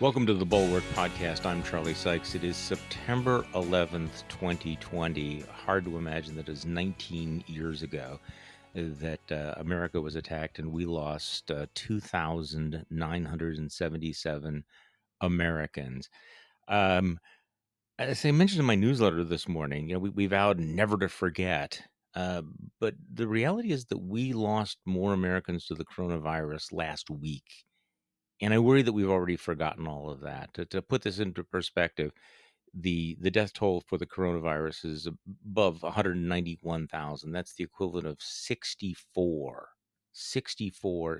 Welcome to the Bulwark Podcast. I'm Charlie Sykes. It is September 11th, 2020. Hard to imagine that it was 19 years ago that America was attacked and we lost 2,977 Americans. Um, as I mentioned in my newsletter this morning, we vowed never to forget. Uh, but the reality is that we lost more Americans to the coronavirus last week. And I worry that we've already forgotten all of that. To put this into perspective, the death toll for the coronavirus is above 191,000. That's the equivalent of 64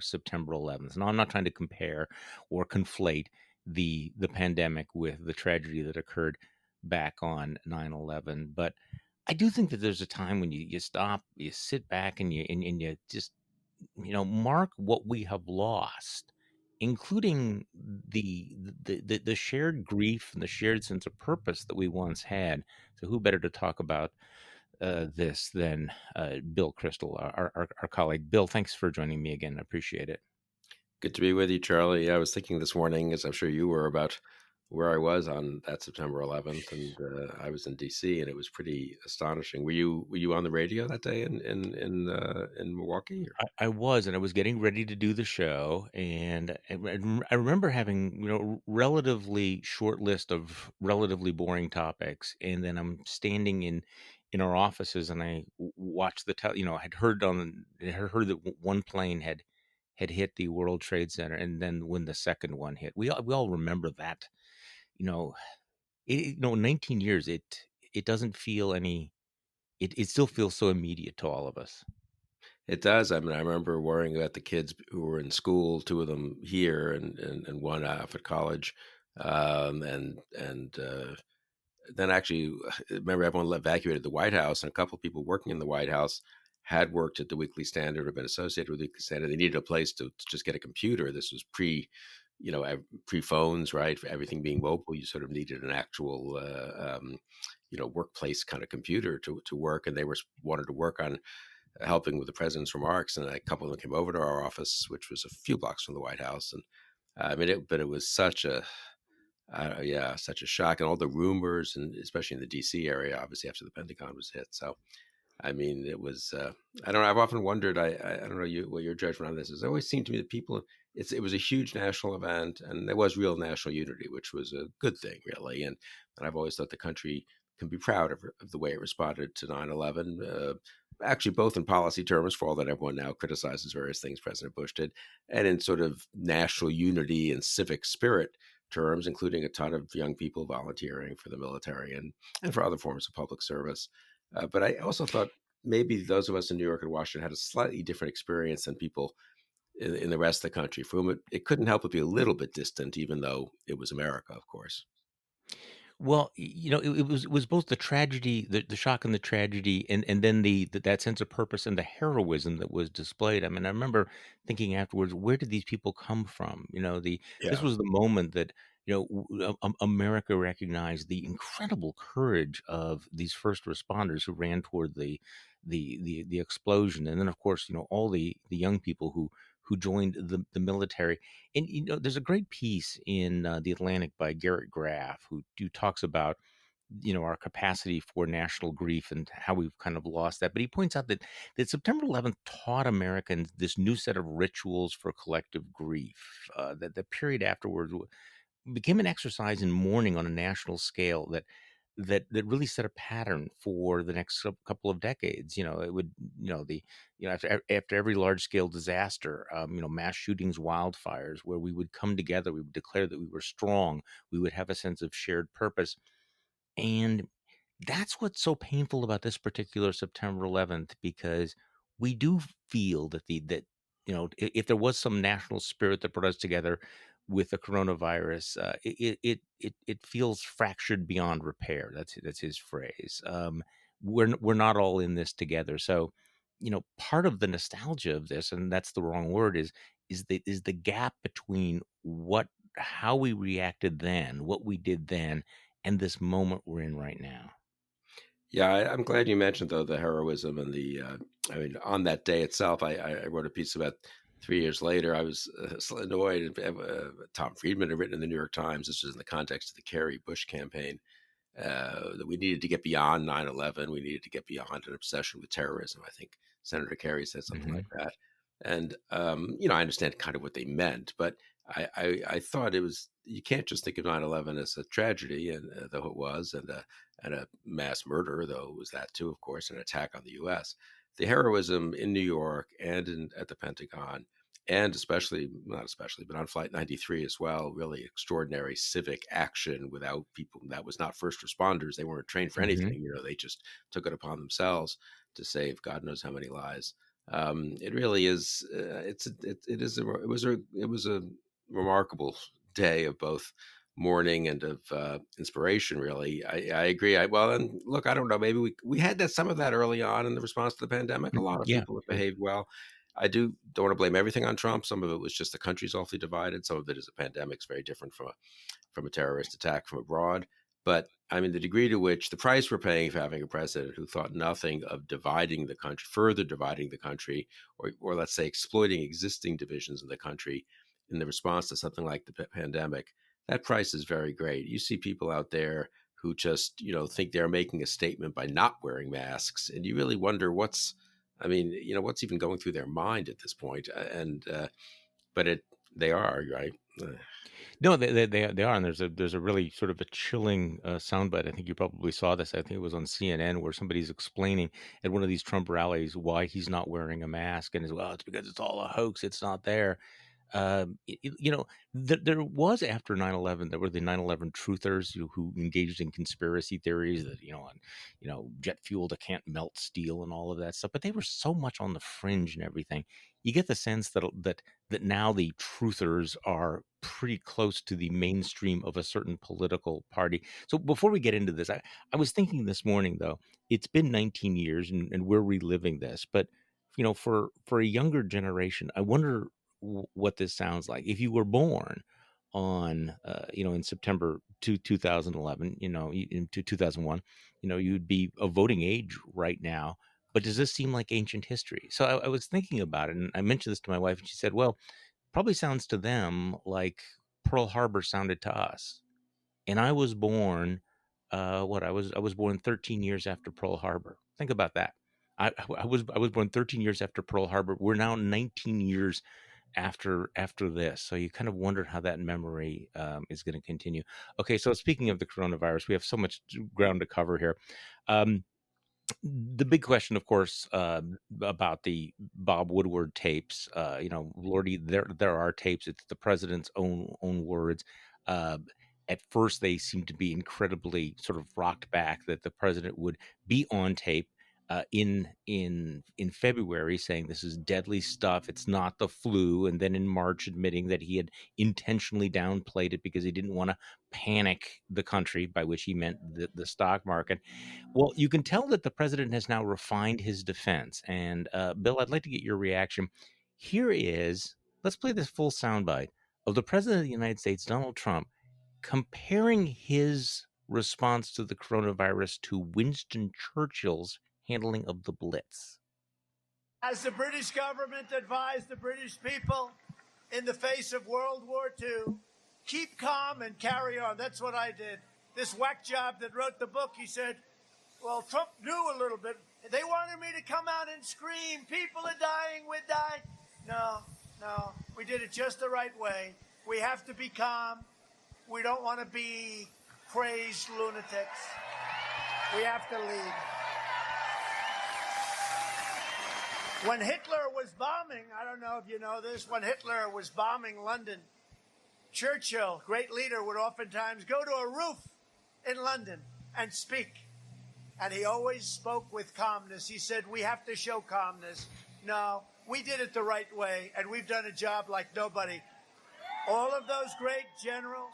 September 11th. Now, I'm not trying to compare or conflate the pandemic with the tragedy that occurred back on 9/11, but I do think that there's a time when you stop, you sit back, and you just mark what we have lost, including the shared grief and the shared sense of purpose that we once had. So who better to talk about this than Bill Kristol, our colleague. Bill, thanks for joining me again. I appreciate it. Good to be with you, Charlie. I was thinking this morning, as I'm sure you were, about where I was on that September 11th, and I was in D.C. and it was pretty astonishing. Were you on the radio that day in Milwaukee? Or? I was, and I was getting ready to do the show, and I remember having relatively short list of relatively boring topics, and then I'm standing in our offices, and I watched I had heard that one plane had hit the World Trade Center, and then when the second one hit, we all remember that. You know, 19 years, it doesn't feel any. It still feels so immediate to all of us. It does. I mean, I remember worrying about the kids who were in school, two of them here and one off at college, and then actually, remember everyone evacuated the White House, and a couple of people working in the White House had worked at the Weekly Standard or been associated with the Weekly Standard. They needed a place to just get a computer. This was pre phones, right? For everything being mobile, you sort of needed an actual, workplace kind of computer to work. And they wanted to work on helping with the president's remarks. And a couple of them came over to our office, which was a few blocks from the White House. And but it was such a shock, and all the rumors, and especially in the D.C. area, obviously after the Pentagon was hit. So, I mean, it was. I don't know. I've often wondered. I don't know what your judgment on this is. It always seemed to me that people. It was a huge national event, and there was real national unity, which was a good thing, really. And I've always thought the country can be proud of the way it responded to 9/11. Actually, both in policy terms, for all that everyone now criticizes various things President Bush did, and in sort of national unity and civic spirit terms, including a ton of young people volunteering for the military and for other forms of public service. But I also thought maybe those of us in New York and Washington had a slightly different experience than people in the rest of the country, for whom it couldn't help but be a little bit distant, even though it was America, of course. Well, it was both the tragedy, the shock and the tragedy, and then that sense of purpose and the heroism that was displayed. I mean, I remember thinking afterwards, where did these people come from? This Yeah. was the moment that America recognized the incredible courage of these first responders who ran toward the explosion, and then of course all the young people who joined the military. And there's a great piece in the Atlantic by Garrett Graff who talks about our capacity for national grief and how we've kind of lost that. But he points out that September 11th taught Americans this new set of rituals for collective grief. That the period afterwards became an exercise in mourning on a national scale that really set a pattern for the next couple of decades. It would, the after every large scale disaster, mass shootings, wildfires, where we would come together, we would declare that we were strong, we would have a sense of shared purpose, and that's what's so painful about this particular September 11th, because we do feel if there was some national spirit that brought us together with the coronavirus, it feels fractured beyond repair. That's his phrase. We're not all in this together. So, part of the nostalgia of this, and that's the wrong word, is the gap between how we reacted then, what we did then, and this moment we're in right now. Yeah, I'm glad you mentioned though the heroism and the. I mean, on that day itself, I wrote a piece about 3 years later, I was so annoyed. Tom Friedman had written in the New York Times, this was in the context of the Kerry Bush campaign, that we needed to get beyond 9/11. We needed to get beyond an obsession with terrorism. I think Senator Kerry said something Hmm. like that. And, I understand kind of what they meant, but I thought it was, you can't just think of 9/11 as a tragedy, and though it was, and a mass murder, though it was that too, of course, an attack on the U.S. The heroism in New York and at the Pentagon, and especially, not especially, but on Flight 93 as well, really extraordinary civic action without people that was not first responders. They weren't trained for Hmm. anything. They just took it upon themselves to save God knows how many lives. It really is. It is. It was a remarkable day of both mourning and of inspiration. Really, I agree. Well, and look, I don't know. Maybe we had that some of that early on in the response to the pandemic. A lot of Yeah, people have sure. behaved well. I don't want to blame everything on Trump. Some of it was just the country's awfully divided. Some of it is a pandemic. It's very different from a terrorist attack from abroad. But I mean, the degree to which the price we're paying for having a president who thought nothing of dividing the country, further dividing the country, or let's say exploiting existing divisions in the country in the response to something like the pandemic, that price is very great. You see people out there who just, think they're making a statement by not wearing masks, and you really wonder what's even going through their mind at this point. But they are, right? No, they are, and there's a really sort of a chilling soundbite. I think you probably saw this. I think it was on CNN where somebody's explaining at one of these Trump rallies why he's not wearing a mask, and is, well, it's because it's all a hoax. It's not there. There was after 9/11, there were the 9/11 truthers who engaged in conspiracy theories that, on, jet fuel that can't melt steel and all of that stuff. But they were so much on the fringe and everything. You get the sense that now the truthers are pretty close to the mainstream of a certain political party. So before we get into this, I was thinking this morning, though, it's been 19 years and we're reliving this. But, for a younger generation, I wonder what this sounds like. If you were born on, in September 2011, into 2001, you'd be of voting age right now. But does this seem like ancient history? So I was thinking about it, and I mentioned this to my wife, and she said, well, probably sounds to them like Pearl Harbor sounded to us. And I was born, I was born 13 years after Pearl Harbor. Think about that. I was born 13 years after Pearl Harbor. We're now 19 years after this. So you kind of wondered how that memory is going to continue. Okay, so speaking of the coronavirus, we have so much ground to cover here. Um, the big question, of course, about the Bob Woodward tapes. Lordy, there are tapes. It's the president's own words. Uh, at first, they seem to be incredibly sort of rocked back that the president would be on tape in February saying this is deadly stuff. It's not the flu, and then in March admitting that he had intentionally downplayed it because he didn't want to panic the country, by which he meant the stock market. Well, you can tell that the president has now refined his defense. And Bill, I'd like to get your reaction. Here is, let's play this full soundbite of the president of the United States, Donald Trump, comparing his response to the coronavirus to Winston Churchill's handling of the Blitz. As the British government advised the British people in the face of World War II, keep calm and carry on. That's what I did. This whack job that wrote the book, he said, well, Trump knew a little bit. They wanted me to come out and scream, people are dying, we're dying. No, we did it just the right way. We have to be calm. We don't want to be crazed lunatics. We have to lead. When Hitler was bombing, I don't know if you know this, when Hitler was bombing London, Churchill, great leader, would oftentimes go to a roof in London and speak. And he always spoke with calmness. He said, we have to show calmness. No, we did it the right way, and we've done a job like nobody. All of those great generals,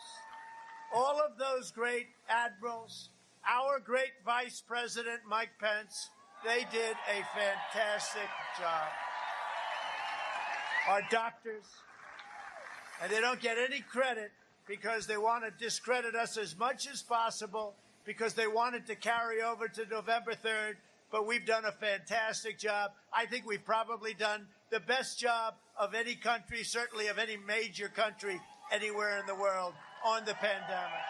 all of those great admirals, our great Vice President, Mike Pence, they did a fantastic job. Our doctors, and they don't get any credit because they want to discredit us as much as possible because they wanted to carry over to November 3rd but we've done a fantastic job. I think we've probably done the best job of any country, certainly of any major country anywhere in the world on the pandemic.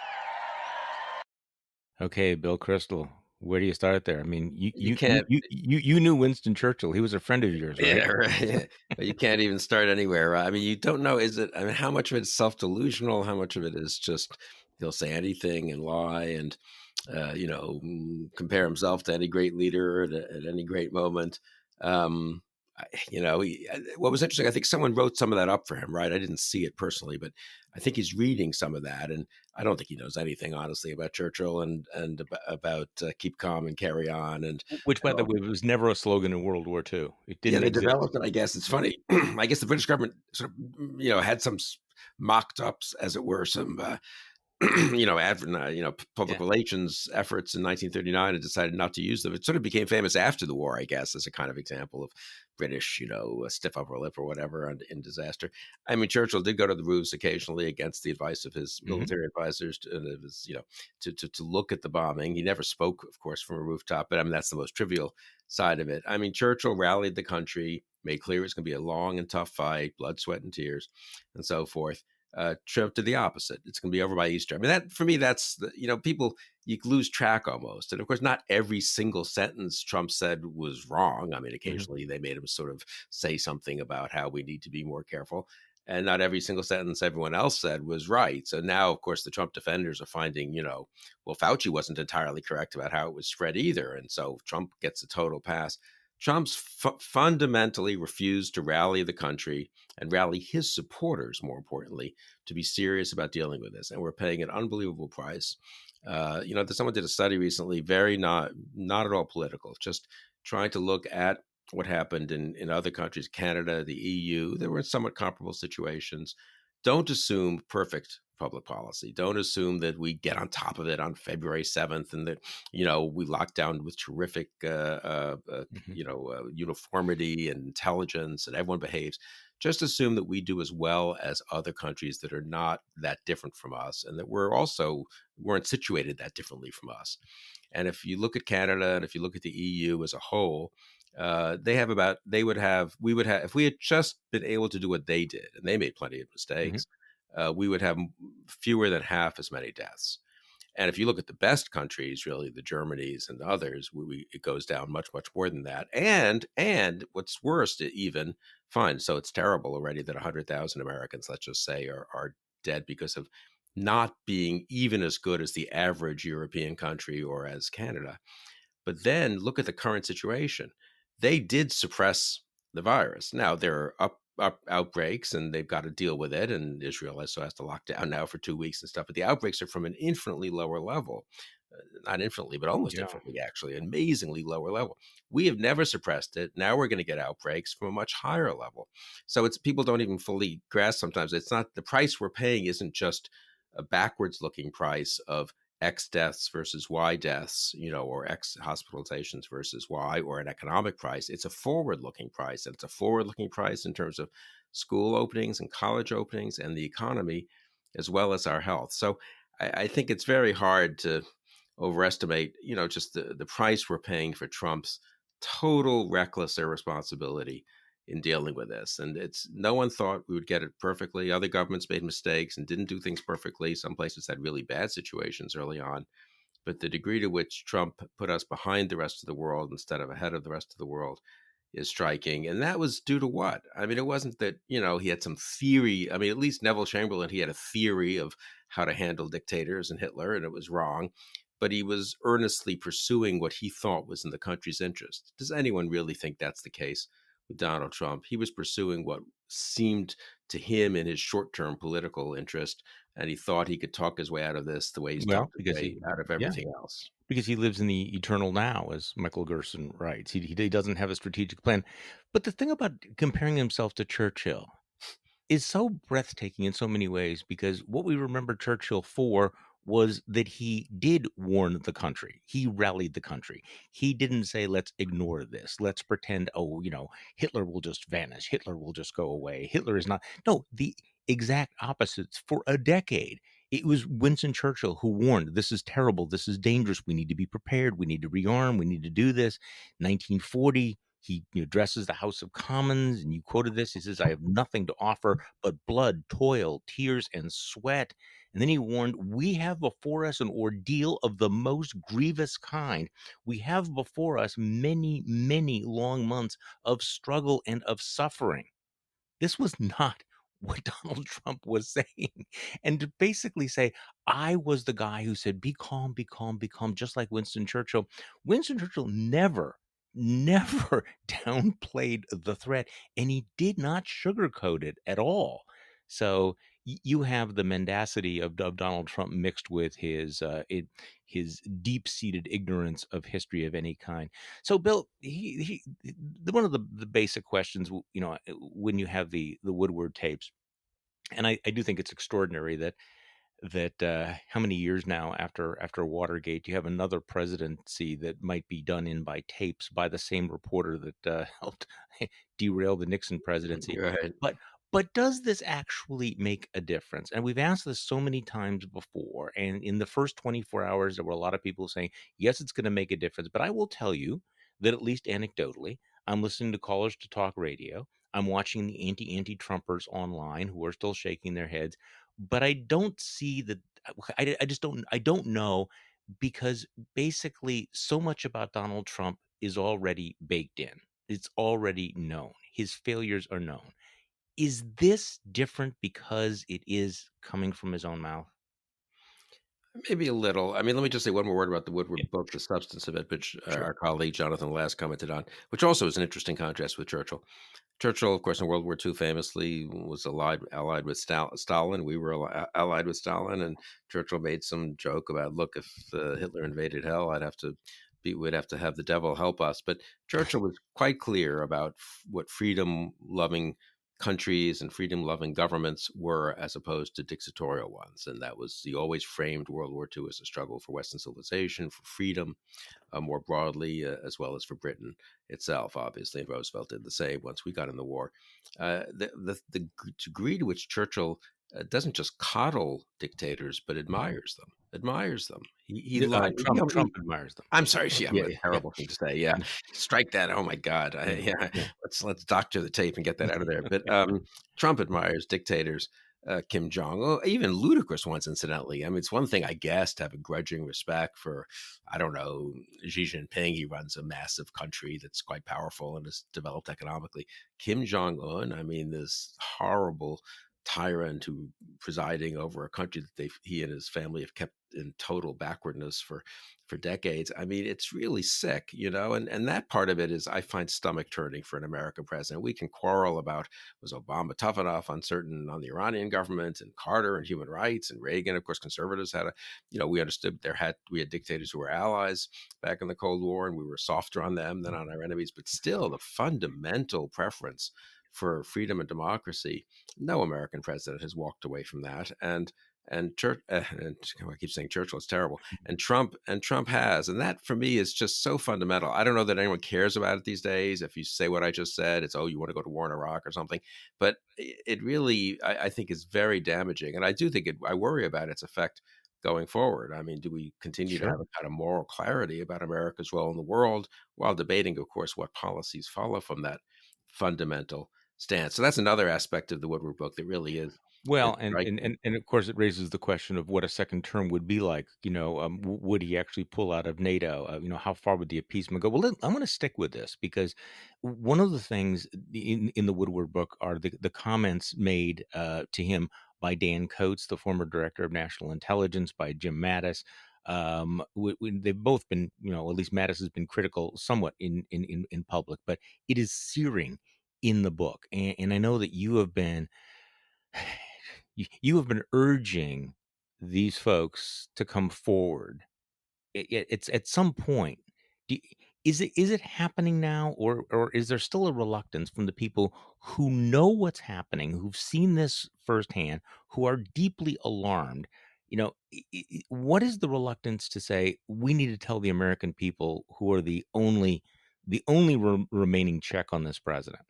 Okay, Bill Kristol, where do you start there? I mean, You can't. you knew Winston Churchill. He was a friend of yours, right? Yeah, right. But you can't even start anywhere. Right? I mean, you don't know. I mean, how much of it is self-delusional? How much of it is just he'll say anything and lie and compare himself to any great leader at any great moment. What was interesting, I think someone wrote some of that up for him, right? I didn't see it personally, but I think he's reading some of that, and I don't think he knows anything, honestly, about Churchill and about keep calm and carry on, Which, by and the all. way, was never a slogan in World War II. It Yeah, didn't they exist. developed it. I guess it's funny. I guess the British government sort of, had some mocked ups, as it were, some public Yeah. relations efforts in 1939 and decided not to use them. It sort of became famous after the war, I guess, as a kind of example of British, a stiff upper lip or whatever in disaster. I mean, Churchill did go to the roofs occasionally against the advice of his hmm military advisors, and it was, to look at the bombing. He never spoke, of course, from a rooftop, but I mean, that's the most trivial side of it. I mean, Churchill rallied the country, made clear it's going to be a long and tough fight, blood, sweat, and tears, and so forth. Trump did the opposite. It's going to be over by Easter. I mean, that for me, that's people, you lose track almost. And of course, not every single sentence Trump said was wrong. I mean, hmm occasionally they made him sort of say something about how we need to be more careful. And not every single sentence everyone else said was right. So now, of course, the Trump defenders are finding, well, Fauci wasn't entirely correct about how it was spread either. And so Trump gets a total pass. Trump's fundamentally refused to rally the country and rally his supporters, more importantly, to be serious about dealing with this. And we're paying an unbelievable price. Someone did a study recently, very not at all political, just trying to look at what happened in other countries, Canada, the EU. There were somewhat comparable situations. Don't assume perfect public policy. Don't assume that we get on top of it on February 7th and that, we lock down with terrific, hmm uniformity and intelligence and everyone behaves. Just assume that we do as well as other countries that are not that different from us and that weren't situated that differently from us. And if you look at Canada and if you look at the EU as a whole, we would have, if we had just been able to do what they did, and they made plenty of hmm mistakes, we would have fewer than half as many deaths. And if you look at the best countries, really the Germanys and the others, it goes down much, much more than that. And what's worse, even fine. So it's terrible already that 100,000 Americans, let's just say, are dead because of not being even as good as the average European country or as Canada. But then look at the current situation. They did suppress the virus. Now there are up outbreaks and they've got to deal with it. And Israel has to lock down now for 2 weeks and stuff. But the outbreaks are from an infinitely lower level. Not infinitely, but almost Yeah. infinitely, actually, an amazingly lower level. We have never suppressed it. Now we're going to get outbreaks from a much higher level. So it's people don't even fully grasp sometimes. It's not the price we're paying isn't just a backwards looking price of X deaths versus Y deaths, or X hospitalizations versus Y, or an economic price. It's a forward looking price. And it's a forward looking price in terms of school openings and college openings and the economy, as well as our health. So I think it's very hard to overestimate, just the price we're paying for Trump's total reckless irresponsibility in dealing with this. And no one thought we would get it perfectly. Other governments made mistakes and didn't do things perfectly. Some places had really bad situations early on. But the degree to which Trump put us behind the rest of the world instead of ahead of the rest of the world is striking. And that was due to what? I mean, it wasn't that, he had some theory. I mean, at least Neville Chamberlain, he had a theory of how to handle dictators and Hitler, and it was wrong. But he was earnestly pursuing what he thought was in the country's interest. Does anyone really think that's the case with Donald Trump? He was pursuing what seemed to him in his short-term political interest, and he thought he could talk his way out of this the way he's Well, talked his way out of yeah, everything else. because he lives in the eternal now, as Michael Gerson writes. He doesn't have a strategic plan. But the thing about comparing himself to Churchill is so breathtaking in so many ways because what we remember Churchill for was that he did warn the country. He rallied the country. He didn't say, let's ignore this. Let's pretend, Hitler will just vanish. Hitler will just go away. Hitler is not. No, the exact opposites for a decade. It was Winston Churchill who warned, "This is terrible. This is dangerous. We need to be prepared. We need to rearm. We need to do this." 1940, he addresses the House of Commons, and you quoted this. He says, "I have nothing to offer but blood, toil, tears, and sweat." And then he warned, "We have before us an ordeal of the most grievous kind. We have before us many, many long months of struggle and of suffering." This was not what Donald Trump was saying. And to basically say, I was the guy who said, be calm, be calm, be calm, just like Winston Churchill. Winston Churchill never downplayed the threat, and he did not sugarcoat it at all. So you have the mendacity of Donald Trump mixed with his deep-seated ignorance of history of any kind. So, Bill, one of the basic questions, when you have the Woodward tapes, and I do think it's extraordinary that how many years now after Watergate, you have another presidency that might be done in by tapes by the same reporter that helped derail the Nixon presidency. Right. But but does this actually make a difference? And we've asked this so many times before. And in the first 24 hours, there were a lot of people saying, yes, it's going to make a difference. But I will tell you that at least anecdotally, I'm listening to Callers to Talk Radio. I'm watching the anti-Trumpers online who are still shaking their heads, but I don't see that. I just don't know, because basically so much about Donald Trump is already baked in. It's already known. His failures are known. Is this different because it is coming from his own mouth? Maybe a little. I mean, let me just say one more word about the Yeah, Woodward book, the substance of it, which sure. our colleague Jonathan Last commented on, which also is an interesting contrast with Churchill. Churchill, of course, in World War II, famously was allied with Stalin. We were allied with Stalin, and Churchill made some joke about, "Look, if Hitler invaded hell, we'd have to have the devil help us." But Churchill was quite clear about what freedom-loving countries and freedom-loving governments were, as opposed to dictatorial ones, and that was he always framed World War II as a struggle for Western civilization, for freedom, more broadly, as well as for Britain itself, obviously. And Roosevelt did the same once we got in the war. The degree to which Churchill doesn't just coddle dictators, but admires them. Admires them. Trump admires them. I'm sorry, yeah, Yeah, a yeah, yeah, terrible thing to say. Yeah, yeah, strike that. Oh my God. yeah, Yeah, yeah. let's doctor the tape and get that out of there. But Trump admires dictators. Kim Jong, even ludicrous ones, incidentally. I mean, it's one thing, I guess, to have a grudging respect for, I don't know, Xi Jinping. He runs a massive country that's quite powerful and is developed economically. Kim Jong Un, I mean, this horrible tyrant who presiding over a country that he and his family have kept in total backwardness for decades. I mean, it's really sick, and that part of it is, I find, stomach turning for an American president. We can quarrel about, was Obama tough enough on the Iranian government, and Carter and human rights, and Reagan. Of course, conservatives had we understood we had dictators who were allies back in the Cold War, and we were softer on them than on our enemies. But still, the fundamental preference for freedom and democracy, no American president has walked away from that. And I keep saying Churchill, it's terrible. And Trump has, and that for me is just so fundamental. I don't know that anyone cares about it these days. If you say what I just said, it's, oh, you want to go to war in Iraq or something. But it really, I think, is very damaging, and I do think I worry about its effect going forward. I mean, do we continue to Sure. have a kind of moral clarity about America's role in the world, while debating, of course, what policies follow from that fundamental stance? So that's another aspect of the Woodward book that really is Well, and and striking. and and of course, it raises the question of what a second term would be like. Would he actually pull out of NATO? How far would the appeasement go? Well, I'm going to stick with this, because one of the things in the Woodward book are the comments made to him by Dan Coates, the former director of national intelligence, by Jim Mattis. They've both been, at least Mattis has been critical somewhat in public, but it is searing in the book. And I know that you have been you have been urging these folks to come forward. It's at some point. Do, is it happening now, or is there still a reluctance from the people who know what's happening, who've seen this firsthand, who are deeply alarmed? What is the reluctance to say we need to tell the American people, who are the only remaining check on this president?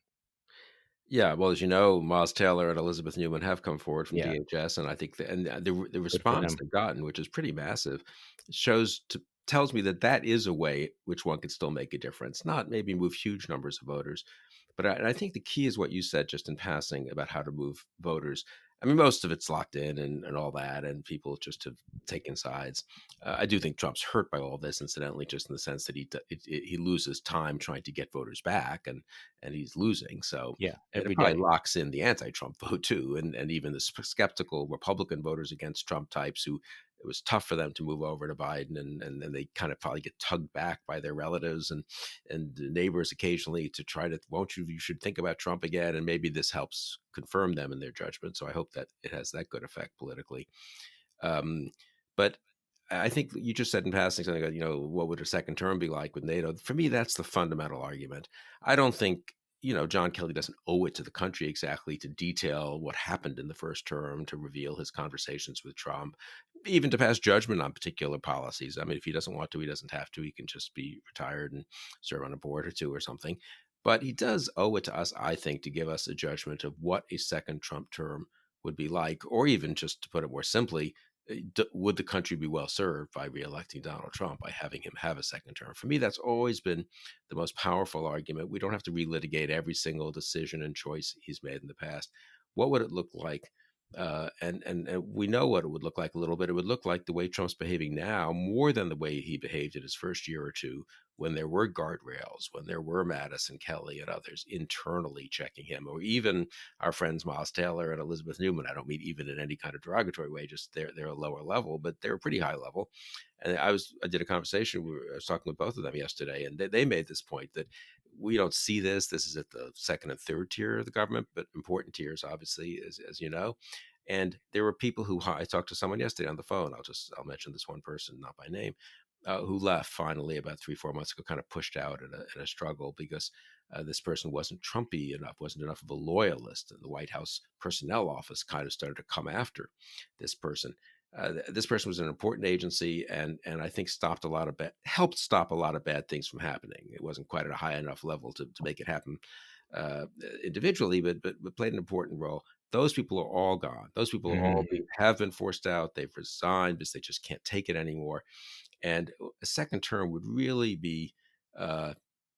Yeah, well, as you know, Miles Taylor and Elizabeth Newman have come forward from Yeah, DHS, and I think the good for response them. they've gotten, which is pretty massive, tells me that that is a way which one could still make a difference. Not maybe move huge numbers of voters, but I think the key is what you said just in passing about how to move voters. I mean, most of it's locked in and all that, and people just have taken sides. I do think Trump's hurt by all this, incidentally, just in the sense that he loses time trying to get voters back, and he's losing. So Yeah, and it every probably day. locks in the anti-Trump vote too, and even the skeptical Republican voters against Trump types who it was tough for them to move over to Biden, and then they kind of probably get tugged back by their relatives and neighbors occasionally to try to, won't you should think about Trump again, and maybe this helps confirm them in their judgment. So I hope that it has that good effect politically. Um, but I think you just said in passing something like, what would a second term be like with NATO? For me, that's the fundamental argument. I don't think, John Kelly doesn't owe it to the country exactly to detail what happened in the first term, to reveal his conversations with Trump, even to pass judgment on particular policies. I mean, if he doesn't want to, he doesn't have to. He can just be retired and serve on a board or two or something. But he does owe it to us, I think, to give us a judgment of what a second Trump term would be like, or even just to put it more simply, would the country be well served by reelecting Donald Trump, by having him have a second term? For me, that's always been the most powerful argument. We don't have to relitigate every single decision and choice he's made in the past. What would it look like? And we know what it would look like a little bit. It would look like the way Trump's behaving now, more than the way he behaved in his first year or two, when there were guardrails, when there were Madison, Kelly, and others internally checking him, or even our friends Miles Taylor and Elizabeth Newman. I don't mean even in any kind of derogatory way, just they're a lower level, but they're a pretty high level. And I did a conversation. I was talking with both of them yesterday, and they made this point that we don't see this. This is at the second and third tier of the government, but important tiers, obviously, as you know. And there were people who, I talked to someone yesterday on the phone. I'll mention this one person, not by name, who left finally about 3-4 months ago, kind of pushed out in a struggle because this person wasn't Trumpy enough, wasn't enough of a loyalist. And the White House Personnel Office kind of started to come after this person. This person was an important agency, and I think helped stop a lot of bad things from happening. It wasn't quite at a high enough level to make it happen individually, but played an important role. Those people are all gone. Those people are all Mhm. have been forced out. They've resigned because they just can't take it anymore. And a second term would really be uh,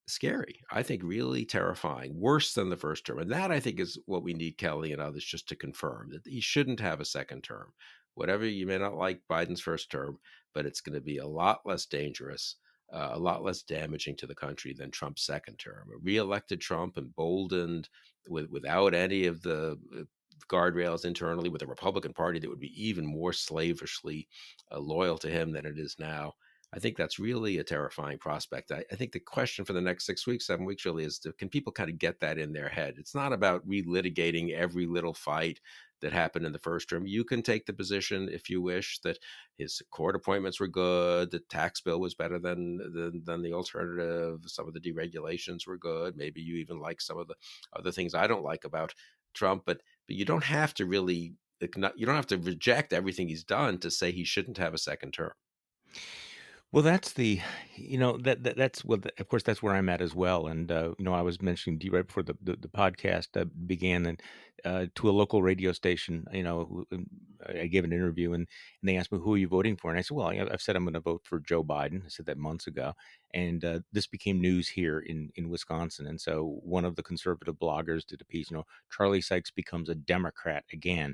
scary. I think really terrifying, worse than the first term. And that I think is what we need Kelly and others just to confirm, that he shouldn't have a second term. Whatever, you may not like Biden's first term, but it's going to be a lot less dangerous, a lot less damaging to the country than Trump's second term. A reelected Trump, emboldened without any of the guardrails internally, with a Republican Party that would be even more slavishly loyal to him than it is now. I think that's really a terrifying prospect. I think the question for the next 6 weeks, 7 weeks really is, can people kind of get that in their head? It's not about relitigating every little fight that happened in the first term. You can take the position, if you wish, that his court appointments were good, the tax bill was better than the alternative, some of the deregulations were good. Maybe you even like some of the other things I don't like about Trump, but you don't have to really, you don't have to reject everything he's done to say he shouldn't have a second term. Well, that's the that's well, of course, that's where I'm at as well. And I was mentioning to you right before the podcast began, and to a local radio station, I gave an interview, and they asked me, who are you voting for? And I said, well, I've said I'm going to vote for Joe Biden. I said that months ago, and this became news here in Wisconsin. And so one of the conservative bloggers did a piece. Charlie Sykes becomes a Democrat again.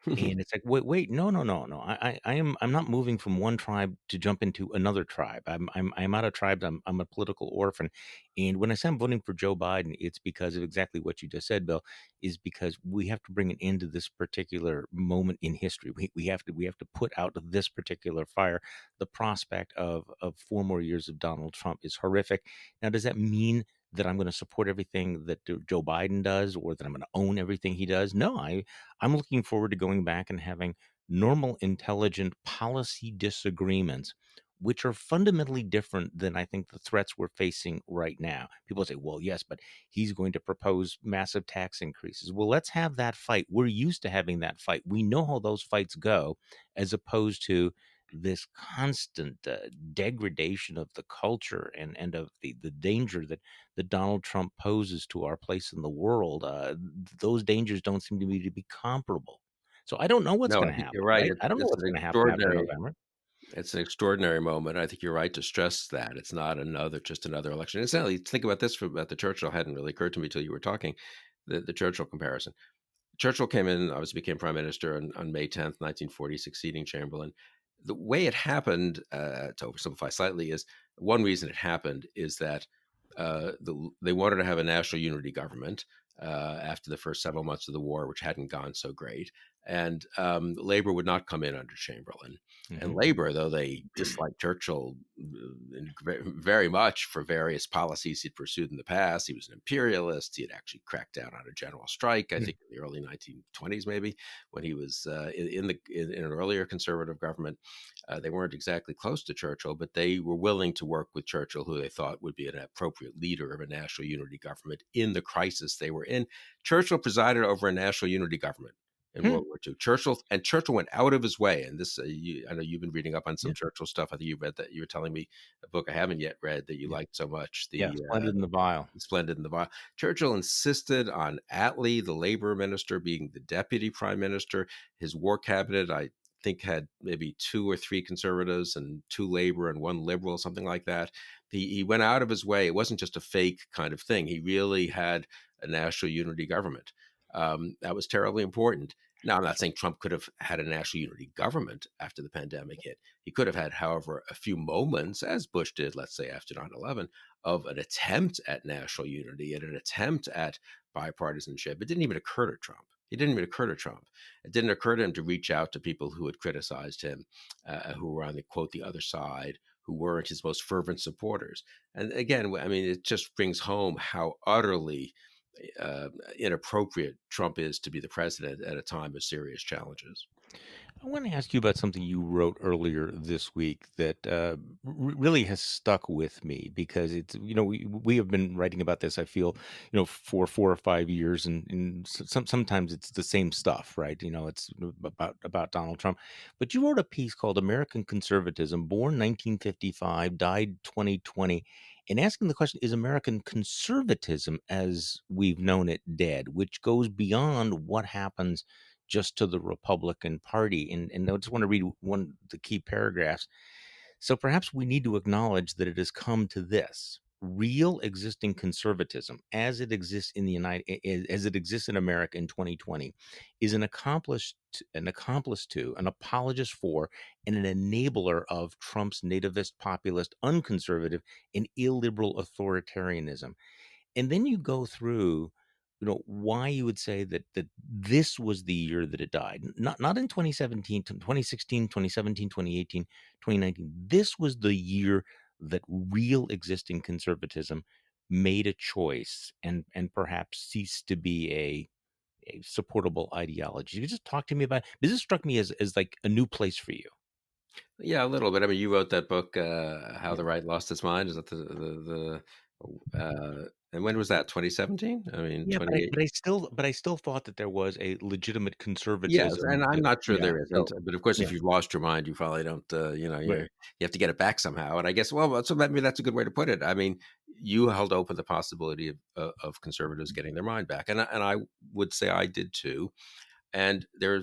And it's like, wait, no, no, no, no. I'm not moving from one tribe to jump into another tribe. I'm out of tribes. I'm a political orphan. And when I say I'm voting for Joe Biden, it's because of exactly what you just said, Bill, is because we have to bring an end to this particular moment in history. We have to put out this particular fire. The prospect of 4 more years of Donald Trump is horrific. Now, does that mean that I'm going to support everything that Joe Biden does, or that I'm going to own everything he does? No, I'm looking forward to going back and having normal, intelligent policy disagreements, which are fundamentally different than I think the threats we're facing right now. People say, well, yes, but he's going to propose massive tax increases. Well, let's have that fight. We're used to having that fight. We know how those fights go, as opposed to this constant degradation of the culture and of the danger that Donald Trump poses to our place in the world. Those dangers don't seem to me to be comparable. So I don't know what's No, going I to think you're happen, right. right? I don't know It's what's an going to happen after extraordinary November. It's an extraordinary moment. I think you're right to stress that it's not just another election. Incidentally, think about this about the Churchill. Hadn't really occurred to me till you were talking. The Churchill comparison. Churchill came in, obviously became prime minister on May 10th, 1940, succeeding Chamberlain. The way it happened, to oversimplify slightly, is one reason it happened is that they wanted to have a national unity government after the first several months of the war, which hadn't gone so great. And Labor would not come in under Chamberlain. And Hmm. Labor, though they disliked Churchill very much for various policies he'd pursued in the past, he was an imperialist. He had actually cracked down on a general strike, I think, in the early 1920s, maybe, when he was in an earlier conservative government. They weren't exactly close to Churchill, but they were willing to work with Churchill, who they thought would be an appropriate leader of a national unity government in the crisis they were in. Churchill presided over a national unity government in Hmm. World War II. Churchill went out of his way, and this I know you've been reading up on some Yeah, Churchill stuff. I think you read that. You were telling me a book I haven't yet read that you yeah, liked so much. yeah. Splendid in the Vile. Splendid in the Vile. Churchill insisted on Attlee, the labor minister, being the deputy prime minister. His war cabinet, I think, had maybe two or three conservatives and two labor and one liberal, something like that. He went out of his way. It wasn't just a fake kind of thing. He really had a national unity government. That was terribly important. Now, I'm not saying Trump could have had a national unity government after the pandemic hit. He could have had, however, a few moments, as Bush did, let's say, after 9/11, of an attempt at national unity and an attempt at bipartisanship. It didn't even occur to Trump. It didn't even occur to Trump. It didn't occur to him to reach out to people who had criticized him, who were on the quote, the other side, who weren't his most fervent supporters. And again, I mean, it just brings home how utterly inappropriate Trump is to be the president at a time of serious challenges. I want to ask you about something you wrote earlier this week that really has stuck with me because it's, we have been writing about this, I feel, for 4 or 5 years, and sometimes it's the same stuff, right? It's about Donald Trump. But you wrote a piece called American Conservatism, born 1955, died 2020, and asking the question, is American conservatism as we've known it dead, which goes beyond what happens just to the Republican Party. And I just want to read one of the key paragraphs. So perhaps we need to acknowledge that it has come to this. Real existing conservatism, as it exists in as it exists in America in 2020, is an accomplice to, an apologist for, and an enabler of Trump's nativist, populist, unconservative, and illiberal authoritarianism. And then you go through, why you would say that this was the year that it died. Not in 2017, 2016, 2017, 2018, 2019. This was the year that real existing conservatism made a choice and perhaps ceased to be a supportable ideology. You just talk to me about, because this struck me as like a new place for you. Yeah, a little bit. I mean, you wrote that book, "How the Right Lost Its Mind." Is that and when was that? 2017? I mean, Yeah, 28. but I still thought that there was a legitimate Yes, conservatism and I'm that, not sure yeah. there So isn't. But of course, if yeah, you've lost your mind, you probably don't. right. You have to get it back somehow. And I guess, well, so maybe that's a good way to put it. I mean, you held open the possibility of conservatives getting their mind back, and I would say I did too. And there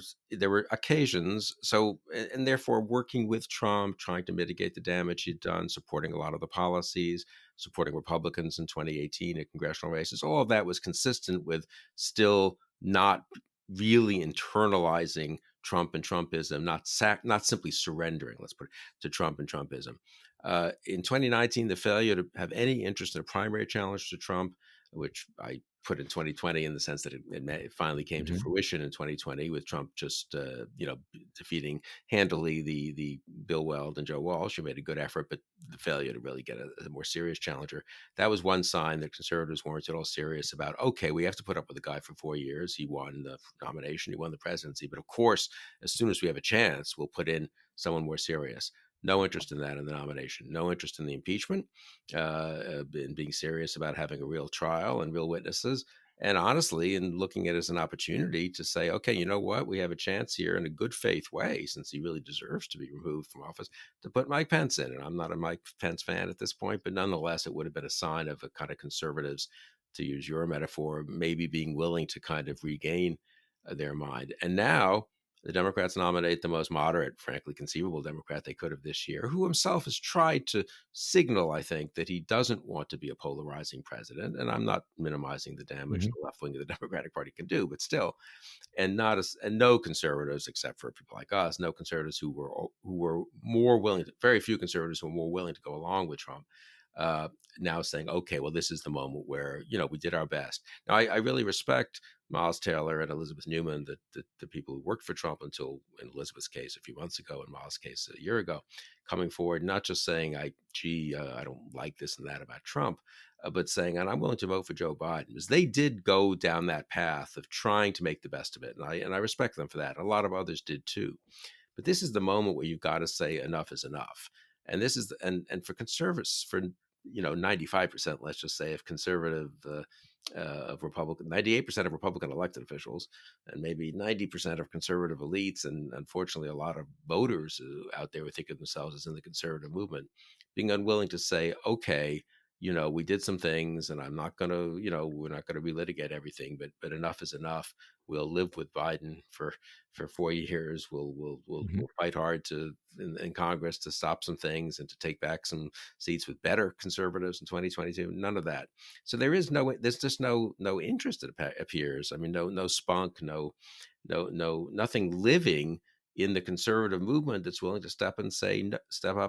were occasions, so and therefore working with Trump, trying to mitigate the damage he'd done, supporting a lot of the policies, supporting Republicans in 2018 in congressional races. All of that was consistent with still not really internalizing Trump and Trumpism, not simply surrendering, let's put it, to Trump and Trumpism. In 2019, the failure to have any interest in a primary challenge to Trump, which I put in 2020 in the sense that it finally came to Mhm. fruition in 2020 with Trump just defeating handily the Bill Weld and Joe Walsh, who made a good effort, but the failure to really get a more serious challenger. That was one sign that conservatives weren't at all serious about, okay, we have to put up with the guy for 4 years. He won the nomination, he won the presidency, but of course, as soon as we have a chance, we'll put in someone more serious. No interest in that in the nomination. No interest in the impeachment, in being serious about having a real trial and real witnesses. And honestly, in looking at it as an opportunity to say, okay, you know what, we have a chance here in a good faith way, since he really deserves to be removed from office, to put Mike Pence in. And I'm not a Mike Pence fan at this point, but nonetheless, it would have been a sign of a kind of conservatives, to use your metaphor, maybe being willing to kind of regain their mind. And now the Democrats nominate the most moderate, frankly, conceivable Democrat they could have this year, who himself has tried to signal, I think, that he doesn't want to be a polarizing president. And I'm not minimizing the damage Hmm. the left wing of the Democratic Party can do, but still, and not as and no conservatives, except for people like us, no conservatives who were more willing to, very few conservatives who were more willing to go along with Trump. Uh, Now saying, okay, well, this is the moment where we did our best. Now, I really respect Miles Taylor and Elizabeth Newman, the people who worked for Trump until, in Elizabeth's case, a few months ago, in Miles' case, a year ago, coming forward, not just saying, I don't like this and that about Trump, but saying, and I'm willing to vote for Joe Biden, because they did go down that path of trying to make the best of it, and I respect them for that. A lot of others did too. But this is the moment where you've got to say enough is enough, and this is and for conservatives, for 95%, let's just say, of conservative of Republican, 98% of Republican elected officials, and maybe 90% of conservative elites, and unfortunately a lot of voters out there who think of themselves as in the conservative movement, being unwilling to say, okay, we did some things, and I'm not going to, we're not going to relitigate everything, but enough is enough. We'll live with Biden for 4 years. We'll fight hard in Congress to stop some things and to take back some seats with better conservatives in 2022. None of that. So there's just no interest. It appears. I mean, no spunk, nothing living in the conservative movement that's willing to step up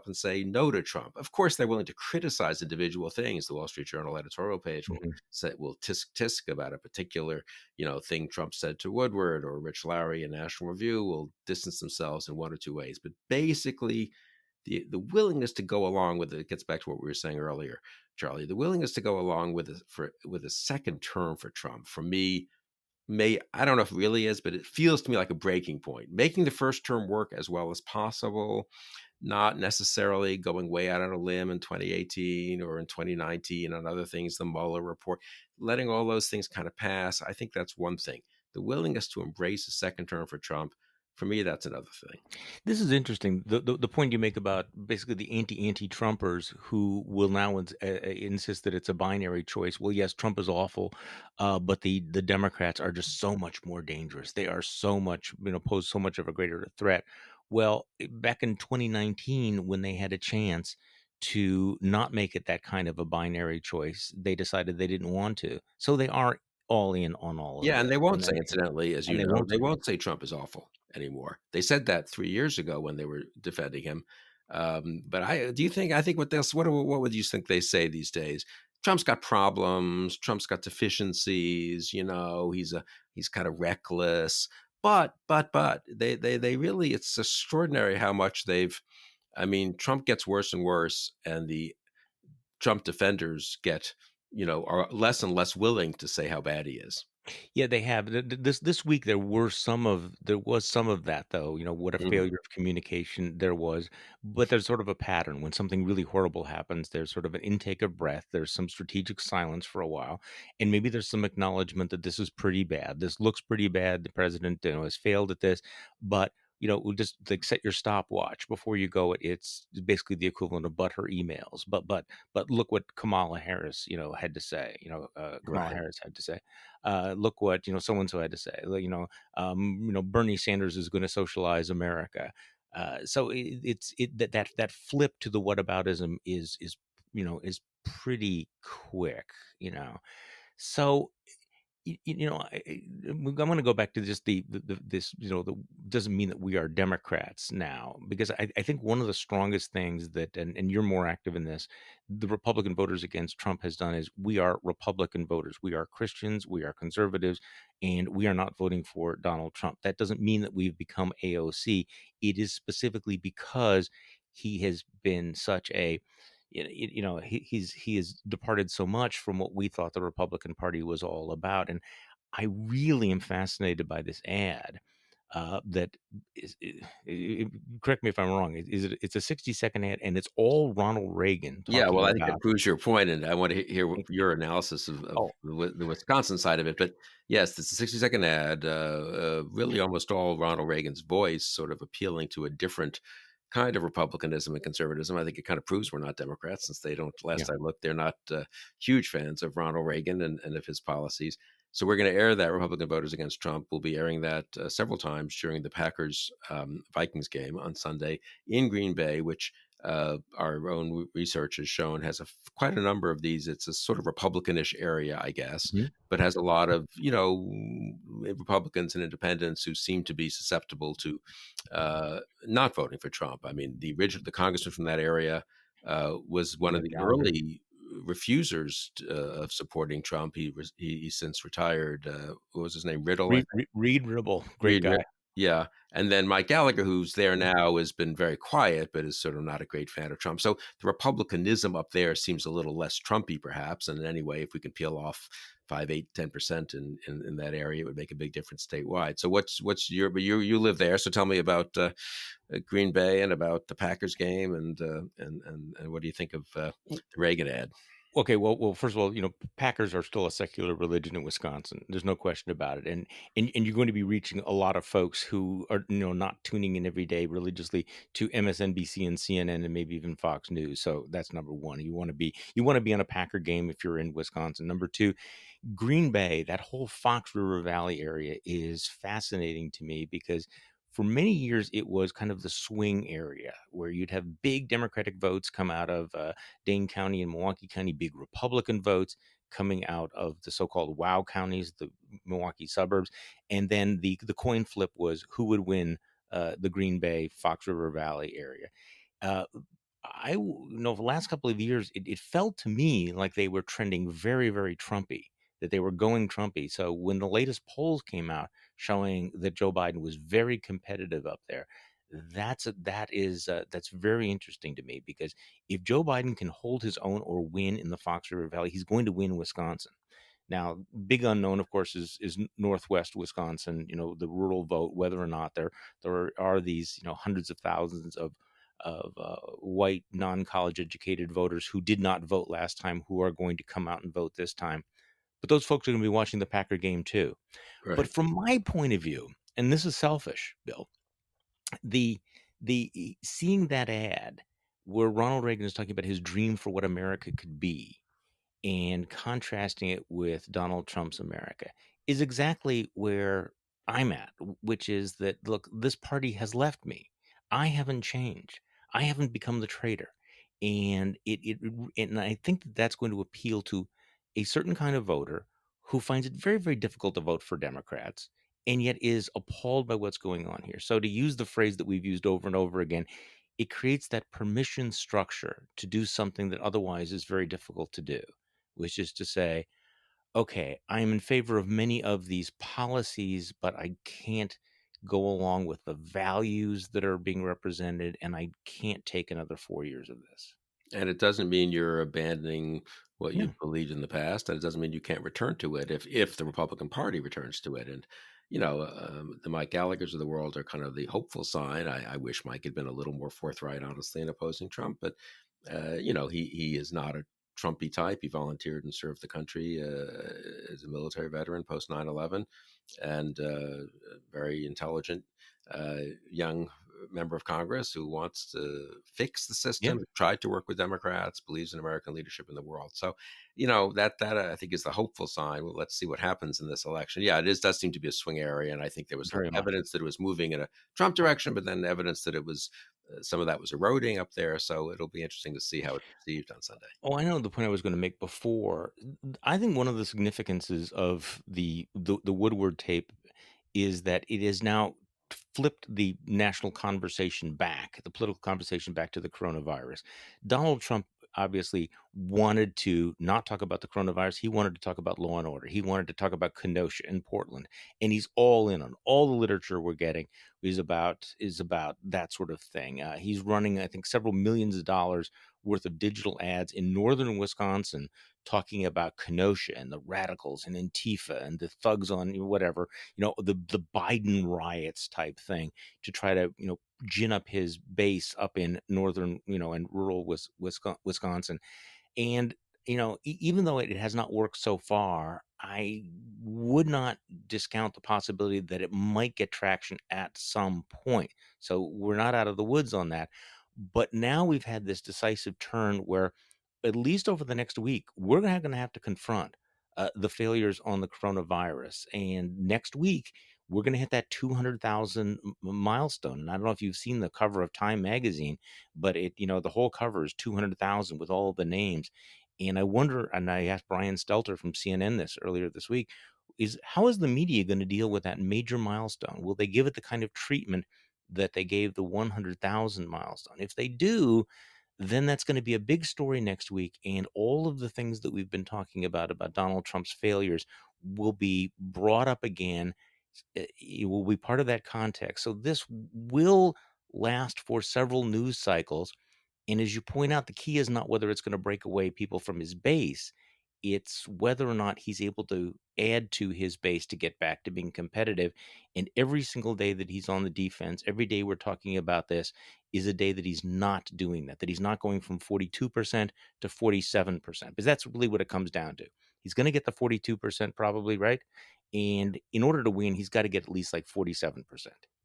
and say no to Trump. Of course, they're willing to criticize individual things. The Wall Street Journal editorial page Hmm. will tisk about a particular thing Trump said to Woodward, or Rich Lowry in National Review will distance themselves in one or two ways. But basically, the willingness to go along with it gets back to what we were saying earlier, Charlie. The willingness to go along with a second term for Trump, for me, I don't know if it really is, but it feels to me like a breaking point. Making the first term work as well as possible, not necessarily going way out on a limb in 2018 or in 2019 on other things, the Mueller report, letting all those things kind of pass. I think that's one thing. The willingness to embrace a second term for Trump, for me, that's another thing. This is interesting. The point you make about basically the anti-Trumpers who will now insist that it's a binary choice. Well, yes, Trump is awful, but the Democrats are just so much more dangerous. They are so much, pose so much of a greater threat. Well, back in 2019, when they had a chance to not make it that kind of a binary choice, they decided they didn't want to. So they are all in on all of Yeah, and this, they won't say, incidentally, as and you they know, won't they say. won't say Trump is awful anymore. They said that 3 years ago when they were defending him. But I think what would you think they say these days? Trump's got problems. Trump's got deficiencies. He's kind of reckless. But they really, it's extraordinary how much they've. I mean, Trump gets worse and worse, and the Trump defenders are less and less willing to say how bad he is. Yeah, they have. This week there was some of that though. What a Mhm. failure of communication there was. But there's sort of a pattern when something really horrible happens. There's sort of an intake of breath. There's some strategic silence for a while, and maybe there's some acknowledgement that this is pretty bad. This looks pretty bad. The president, has failed at this, but. We'll just like set your stopwatch before you go. It's basically the equivalent of but her emails. But look what Kamala Harris, had to say. Kamala Right. Harris had to say look what so and so had to say. Bernie Sanders is going to socialize America. So that flip to the whataboutism is pretty quick. So I'm going to go back to just this, doesn't mean that we are Democrats now, because I think one of the strongest things that, and you're more active in this, the Republican voters against Trump has done is we are Republican voters. We are Christians, we are conservatives, and we are not voting for Donald Trump. That doesn't mean that we've become AOC. It is specifically because he has been such a he has departed so much from what we thought the Republican Party was all about. And I really am fascinated by this ad. that correct me if I'm wrong. It's a 60-second ad, and it's all Ronald Reagan Yeah, talking well, I think that about. proves your point, and I want to hear your analysis of Oh, the Wisconsin side of it. But yes, it's a 60-second ad, really almost all Ronald Reagan's voice, sort of appealing to a different kind of republicanism and conservatism. I think it kind of proves we're not Democrats, since they don't. yeah. Last I looked, they're not huge fans of Ronald Reagan and of his policies. So we're going to air that Republican voters against Trump. We'll be airing that several times during the Packers Vikings game on Sunday in Green Bay, which our own research has shown has quite a number of these. It's a sort of Republicanish area, I guess, Mhm. but has a lot of Republicans and independents who seem to be susceptible to not voting for Trump. I mean, the congressman from that area was one of the Gallagher. early refusers of supporting Trump. He's since retired. What was his name? Riddle, I think. Reed Ribble, great Reed, guy. yeah, and then Mike Gallagher, who's there now, has been very quiet, but is sort of not a great fan of Trump. So the republicanism up there seems a little less Trumpy, perhaps. And anyway, if we can peel off 5, 8, 10% in that area, it would make a big difference statewide. So what's your? But you live there, so tell me about Green Bay and about the Packers game, and what do you think of the Reagan ad? Okay, well, first of all, Packers are still a secular religion in Wisconsin. There's no question about it, and you're going to be reaching a lot of folks who are, not tuning in every day religiously to MSNBC and CNN and maybe even Fox News. So that's number one. You want to be on a Packer game if you're in Wisconsin. Number two, Green Bay, that whole Fox River Valley area is fascinating to me because for many years it was kind of the swing area where you'd have big Democratic votes come out of Dane County and Milwaukee County, big Republican votes coming out of the so-called WOW counties, the Milwaukee suburbs, and then the coin flip was who would win the Green Bay Fox River Valley area. Uh, the last couple of years, it felt to me like they were trending very, very Trumpy, that they were going Trumpy. So when the latest polls came out showing that Joe Biden was very competitive up there, that's very interesting to me because if Joe Biden can hold his own or win in the Fox River Valley, he's going to win Wisconsin. Now, big unknown, of course, is Northwest Wisconsin. The rural vote, whether or not there are these hundreds of thousands of white non-college educated voters who did not vote last time who are going to come out and vote this time. But those folks are going to be watching the Packer game too. But Right. from my point of view, and this is selfish, Bill, the seeing that ad where Ronald Reagan is talking about his dream for what America could be and contrasting it with Donald Trump's America is exactly where I'm at, which is that, look, this party has left me. I haven't changed. I haven't become the traitor. And I think that that's going to appeal to a certain kind of voter who finds it very, very difficult to vote for Democrats and yet is appalled by what's going on here. So to use the phrase that we've used over and over again, it creates that permission structure to do something that otherwise is very difficult to do, which is to say, okay, I'm in favor of many of these policies, but I can't go along with the values that are being represented, and I can't take another 4 years of this. And it doesn't mean you're abandoning what No, you've believed in the past, and it doesn't mean you can't return to it if the Republican Party returns to it. And the Mike Gallagher's of the world are kind of the hopeful sign. I wish Mike had been a little more forthright, honestly, in opposing Trump, but he is not a Trumpy type. He volunteered and served the country as a military veteran post 9/11, and very intelligent young member of Congress who wants to fix the yeah, system, tried to work with Democrats, believes in American leadership in the world. So, that I think is the hopeful sign. Well, let's see what happens in this election. Yeah, does seem to be a swing area, and I think there was very much. evidence that it was moving in a Trump direction, but then evidence that it was some of that was eroding up there. So it'll be interesting to see how it's perceived on Sunday. Oh, I know the point I was going to make before. I think one of the significances of the Woodward tape is that it is now flipped the national conversation back, the political conversation back to the coronavirus. Donald Trump obviously wanted to not talk about the coronavirus. He wanted to talk about law and order. He wanted to talk about Kenosha and Portland. And he's all in on all the literature we're getting is about that sort of thing. He's running, I think, several millions of dollars worth of digital ads in northern Wisconsin talking about Kenosha and the radicals and Antifa and the thugs on whatever, the Biden riots type thing to try to, gin up his base up in northern, and rural Wisconsin. And, even though it has not worked so far, I would not discount the possibility that it might get traction at some point. So we're not out of the woods on that. But now we've had this decisive turn where, at least over the next week, we're going to have to confront the failures on the coronavirus. And next week, we're going to hit that 200,000 milestone. And I don't know if you've seen the cover of Time magazine, but the whole cover is 200,000 with all of the names. And I wonder, and I asked Brian Stelter from CNN this earlier this week, is how is the media going to deal with that major milestone? Will they give it the kind of treatment that they gave the 100,000 milestone? If they do, then that's going to be a big story next week. And all of the things that we've been talking about Donald Trump's failures will be brought up again. It will be part of that context. So this will last for several news cycles. And as you point out, the key is not whether it's going to break away people from his base. It's whether or not he's able to add to his base to get back to being competitive. And every single day that he's on the defense, every day we're talking about this, is a day that he's not doing that he's not going from 42% to 47%, because that's really what it comes down to. He's going to get the 42% probably, right? And in order to win, he's got to get at least like 47%.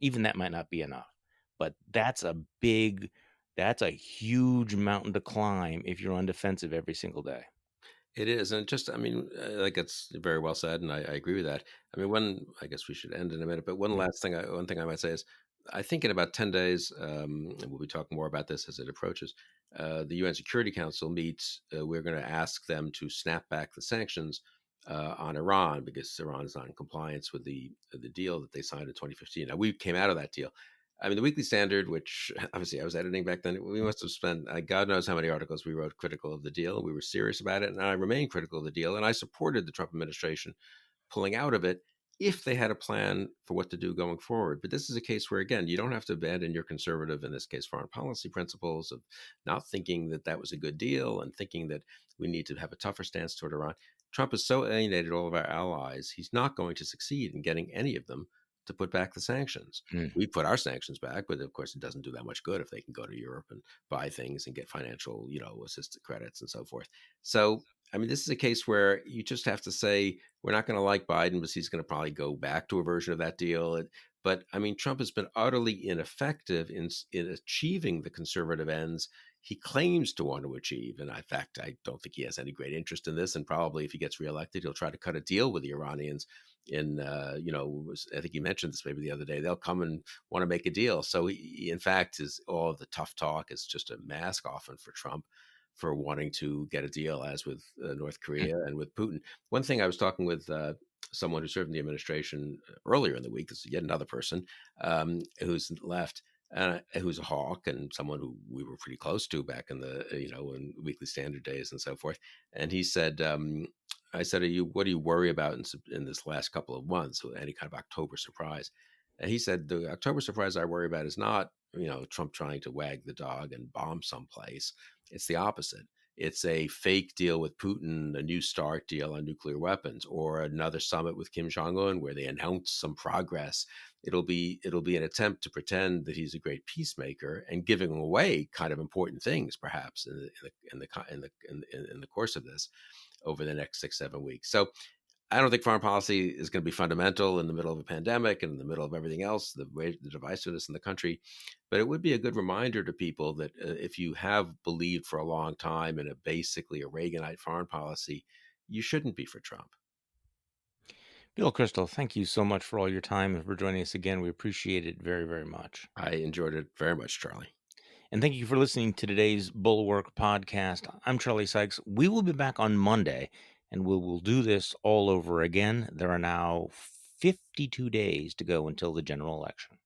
Even that might not be enough. But that's a huge mountain to climb if you're on defensive every single day. It is, and just, I mean, like, it's very well said, and I agree with that. I mean, I guess we should end in a minute, but Yeah. one thing I might say is, I think in about 10 days, and we'll be talking more about this as it approaches. The UN Security Council meets. We're going to ask them to snap back the sanctions on Iran because Iran is not in compliance with the deal that they signed in 2015. Now we came out of that deal. I mean, the Weekly Standard, which obviously I was editing back then, we must have spent God knows how many articles we wrote critical of the deal. We were serious about it, and I remain critical of the deal. And I supported the Trump administration pulling out of it if they had a plan for what to do going forward. But this is a case where, again, you don't have to abandon your conservative, in this case, foreign policy principles of not thinking that that was a good deal and thinking that we need to have a tougher stance toward Iran. Trump has so alienated all of our allies, he's not going to succeed in getting any of them to put back the sanctions. Mm. We put our sanctions back, but of course it doesn't do that much good if they can go to Europe and buy things and get financial, assistance credits and so forth. So, I mean, this is a case where you just have to say, we're not going to like Biden, but he's going to probably go back to a version of that deal. But I mean, Trump has been utterly ineffective in achieving the conservative ends he claims to want to achieve. And in fact, I don't think he has any great interest in this. And probably if he gets reelected, he'll try to cut a deal with the Iranians I think he mentioned this maybe the other day. They'll come and want to make a deal. So he in fact, all of the tough talk is just a mask often for Trump for wanting to get a deal, as with North Korea and with Putin. One thing, I was talking with someone who served in the administration earlier in the week. This is yet another person who's left. Who's a hawk and someone who we were pretty close to back in the in Weekly Standard days and so forth. And he said, I said, what do you worry about in this last couple of months with any kind of October surprise? And he said, the October surprise I worry about is not, Trump trying to wag the dog and bomb someplace. It's the opposite. It's a fake deal with Putin, a New START deal on nuclear weapons, or another summit with Kim Jong-un where they announce some progress. It'll be an attempt to pretend that he's a great peacemaker and giving away kind of important things, perhaps in the course of this over the next 6-7 weeks. So I don't think foreign policy is going to be fundamental in the middle of a pandemic and in the middle of everything else, the divisiveness in the country. But it would be a good reminder to people that if you have believed for a long time in basically a Reaganite foreign policy, you shouldn't be for Trump. Bill Kristol, thank you so much for all your time and for joining us again. We appreciate it very, very much. I enjoyed it very much, Charlie. And thank you for listening to today's Bulwark Podcast. I'm Charlie Sykes. We will be back on Monday, and we will do this all over again. There are now 52 days to go until the general election.